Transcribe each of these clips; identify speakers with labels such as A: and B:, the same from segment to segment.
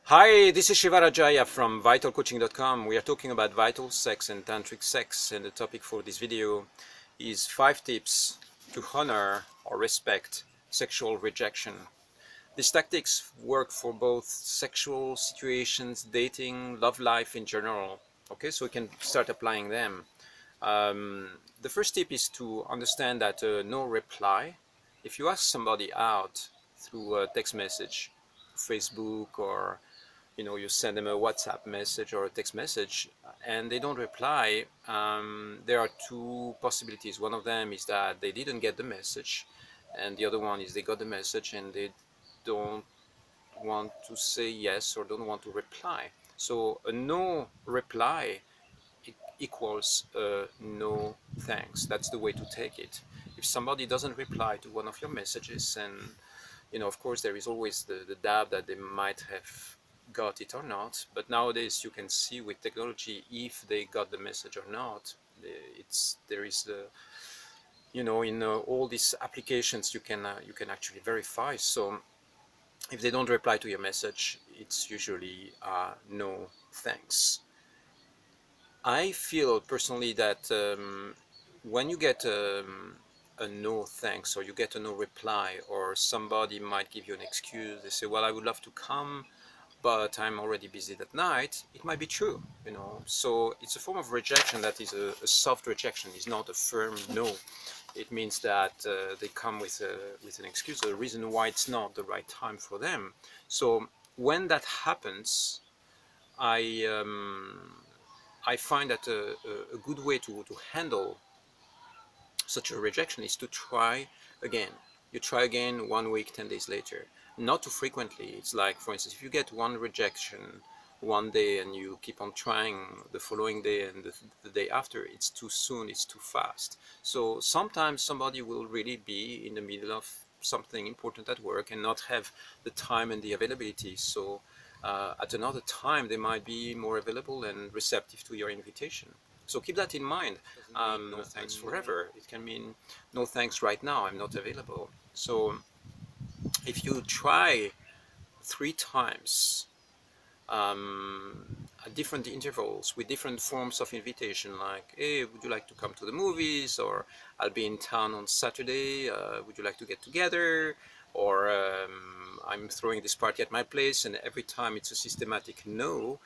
A: Hi, this is Shivarajaya from vitalcoaching.com. We are talking about vital sex and tantric sex, and the topic for this video is 5 tips to honor or respect sexual rejection. These tactics work for both sexual situations, dating, love life in general. Okay, so we can start applying them. The first tip is to understand that no reply. If you ask somebody out through a text message, Facebook, or you send them a WhatsApp message or a text message and they don't reply, there are two possibilities. One of them is that they didn't get the message, and the other one is they got the message and they don't want to say yes or don't want to reply. So a no reply equals no thanks. That's the way to take it. If somebody doesn't reply to one of your messages, and of course there is always the doubt that they might have got it or not, but nowadays you can see with technology if they got the message or not. There is the in all these applications you can actually verify. So if they don't reply to your message, it's usually no thanks. I feel personally that when you get a no thanks, or you get a no reply, or somebody might give you an excuse, they say, well, I would love to come, but I'm already busy that night, it might be true. So it's a form of rejection that is a soft rejection. It's not a firm no. It means that they come with an excuse, a reason why it's not the right time for them. So when that happens, I find that a good way to handle such a rejection is to try again. You try again 1 week, 10 days later. Not too frequently. It's like, for instance, if you get one rejection one day and you keep on trying the following day and the day after, it's too soon, it's too fast. So sometimes somebody will really be in the middle of something important at work and not have the time and the availability. So at another time they might be more available and receptive to your invitation. So keep that in mind. No thanks forever. It can mean no thanks right now, I'm not available. So if you try 3 times at different intervals with different forms of invitation, like, hey, would you like to come to the movies, or I'll be in town on Saturday, would you like to get together, or I'm throwing this party at my place, and every time it's a systematic no,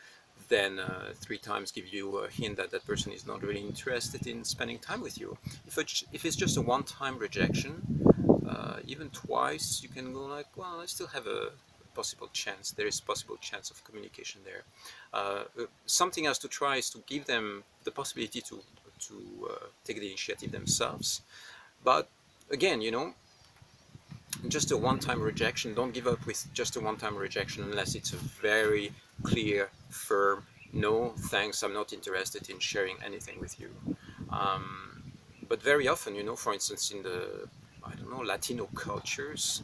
A: then 3 times give you a hint that that person is not really interested in spending time with you. If it's just a one-time rejection, even twice, you can go like, well, I still have a possible chance. There is possible chance of communication there. Something else to try is to give them the possibility to take the initiative themselves. But again, just a one-time rejection. Don't give up with just a one-time rejection unless it's a very clear, firm no thanks, I'm not interested in sharing anything with you. But very often, for instance, in the, I don't know, Latino cultures,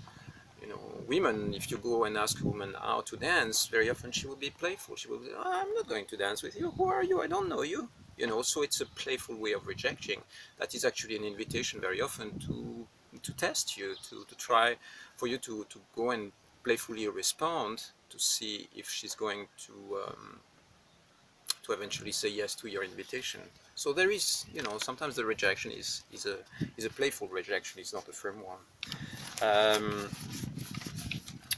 A: women, if you go and ask a woman out to dance, very often she will be playful. She will say, oh, I'm not going to dance with you. Who are you? I don't know you. So it's a playful way of rejecting. That is actually an invitation very often to test you, to try for you to go and playfully respond to see if she's going to eventually say yes to your invitation. So there is, sometimes the rejection is a playful rejection. It's not a firm one.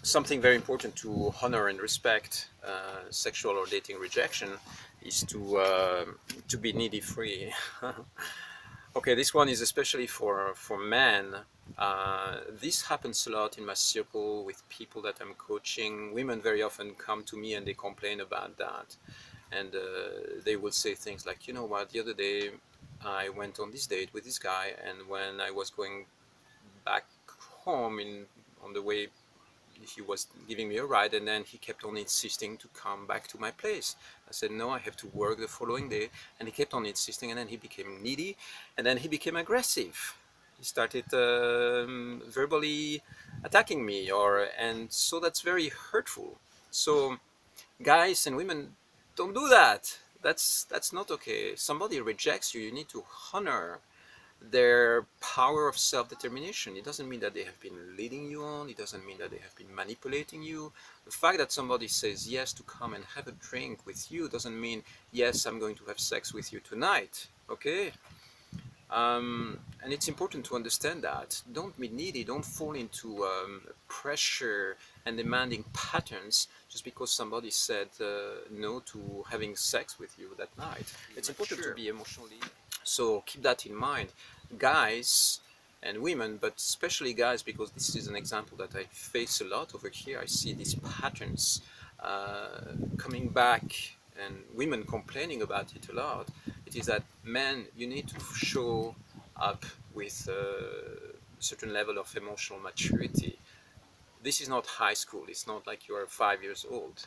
A: Something very important to honor and respect sexual or dating rejection is to be needy free. Okay, this one is especially for men. This happens a lot in my circle with people that I'm coaching. Women very often come to me and they complain about that, and they will say things like, you know what, the other day I went on this date with this guy, and when I was going back home on the way, he was giving me a ride, and then he kept on insisting to come back to my place. I said, no, I have to work the following day, and he kept on insisting, and then he became needy, and then he became aggressive. He started verbally attacking me, and so that's very hurtful. So guys and women, don't do that. That's not okay. Somebody rejects you, you need to honor their power of self-determination. It doesn't mean that they have been leading you on, it doesn't mean that they have been manipulating you. The fact that somebody says yes to come and have a drink with you doesn't mean, yes, I'm going to have sex with you tonight, okay? And it's important to understand that. Don't be needy, don't fall into pressure and demanding patterns just because somebody said no to having sex with you that night. It's important to be emotionally. So keep that in mind, guys and women, but especially guys, because this is an example that I face a lot over here. I see these patterns coming back and women complaining about it a lot. It is that, men, you need to show up with a certain level of emotional maturity. This is not high school. It's not like you are 5 years old.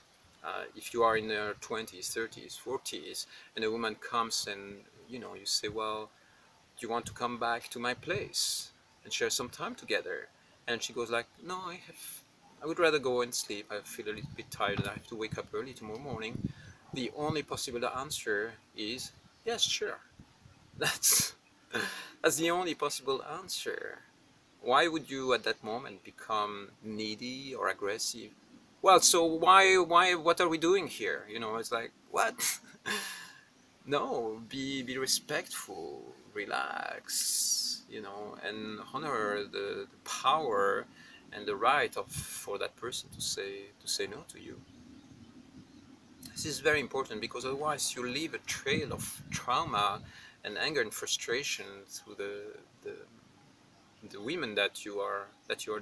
A: If you are in your 20s, 30s, 40s, and a woman comes and, you say, well, do you want to come back to my place and share some time together? And she goes like, no, I would rather go and sleep. I feel a little bit tired and I have to wake up early tomorrow morning. The only possible answer is, yes, sure. That's that's the only possible answer. Why would you at that moment become needy or aggressive? Well, so what are we doing here? It's like, what? No, be respectful, relax, and honor the power and the right of for that person to say no to you. This is very important, because otherwise you leave a trail of trauma and anger and frustration through the women that you are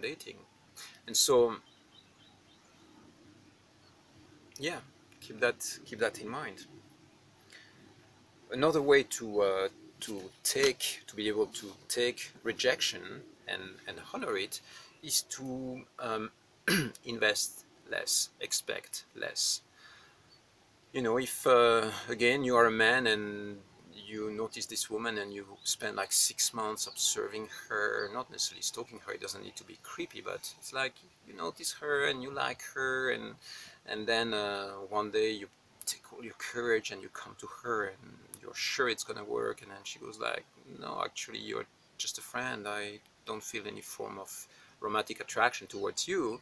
A: dating. And so, yeah, keep that in mind. Another way to be able to take rejection and honor it is to invest less, expect less. If again you are a man and you notice this woman and you spend like 6 months observing her, not necessarily stalking her, it doesn't need to be creepy, but it's like you notice her and you like her, and then one day you take all your courage and you come to her and you're sure it's gonna work, and then she goes like, no, actually you're just a friend, I don't feel any form of romantic attraction towards you.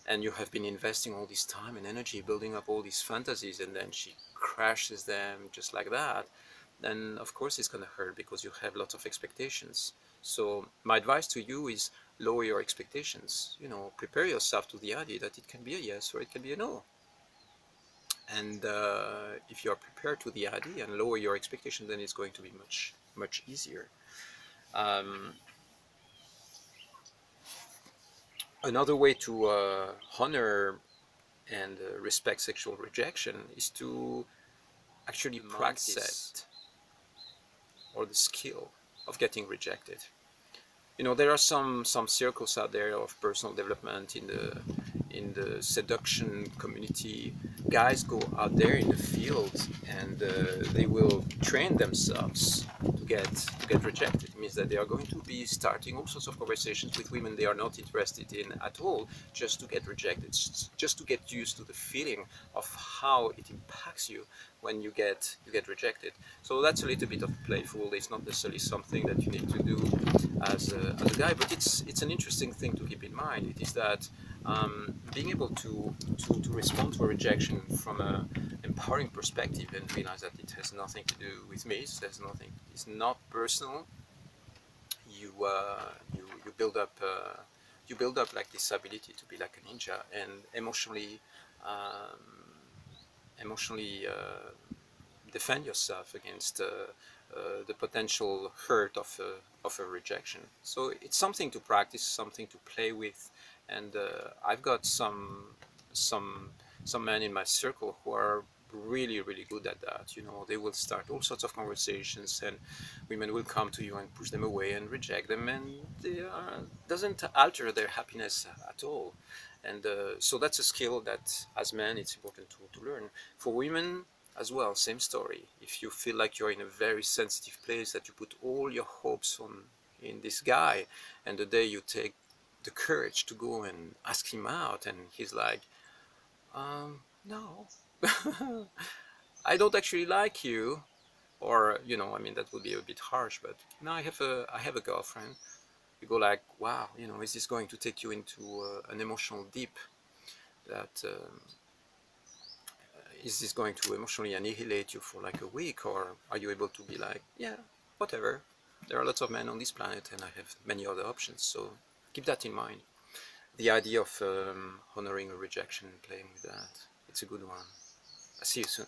A: And you have been investing all this time and energy building up all these fantasies, and then she crashes them just like that, then of course it's going to hurt, because you have lots of expectations. So my advice to you is, lower your expectations. Prepare yourself to the idea that it can be a yes or it can be a no. And if you are prepared to the idea and lower your expectations, then it's going to be much, much easier. um, Another way to honor and respect sexual rejection is to actually practice or the skill of getting rejected. There are some circles out there of personal development in the seduction community. Guys go out there in the field and they will train themselves to get rejected. It means that they are going to be starting all sorts of conversations with women they are not interested in at all, just to get rejected, just to get used to the feeling of how it impacts you when you get rejected. So that's a little bit of playful. It's not necessarily something that you need to do as a guy, but it's an interesting thing to keep in mind. It is that being able to respond to a rejection from an empowering perspective and realize that it has nothing to do with me, it's not personal. You build up like this ability to be like a ninja and um, emotionally defend yourself against the potential hurt of a rejection. So it's something to practice, something to play with, and I've got some men in my circle who are really, really good at that. They will start all sorts of conversations, and women will come to you and push them away and reject them, and doesn't alter their happiness at all. And so that's a skill that, as men, it's important to learn. For women as well, same story. If you feel like you're in a very sensitive place, that you put all your hopes on in this guy, and the day you take the courage to go and ask him out, and he's like, no, I don't actually like you, Or, you know, I mean, that would be a bit harsh, but no, I have a girlfriend. You go like, wow, you know, is this going to take you into an emotional deep that is this going to emotionally annihilate you for like a week, or are you able to be like, yeah, whatever, there are lots of men on this planet and I have many other options. So keep that in mind. The idea of honoring a rejection and playing with that, it's a good one. I'll see you soon.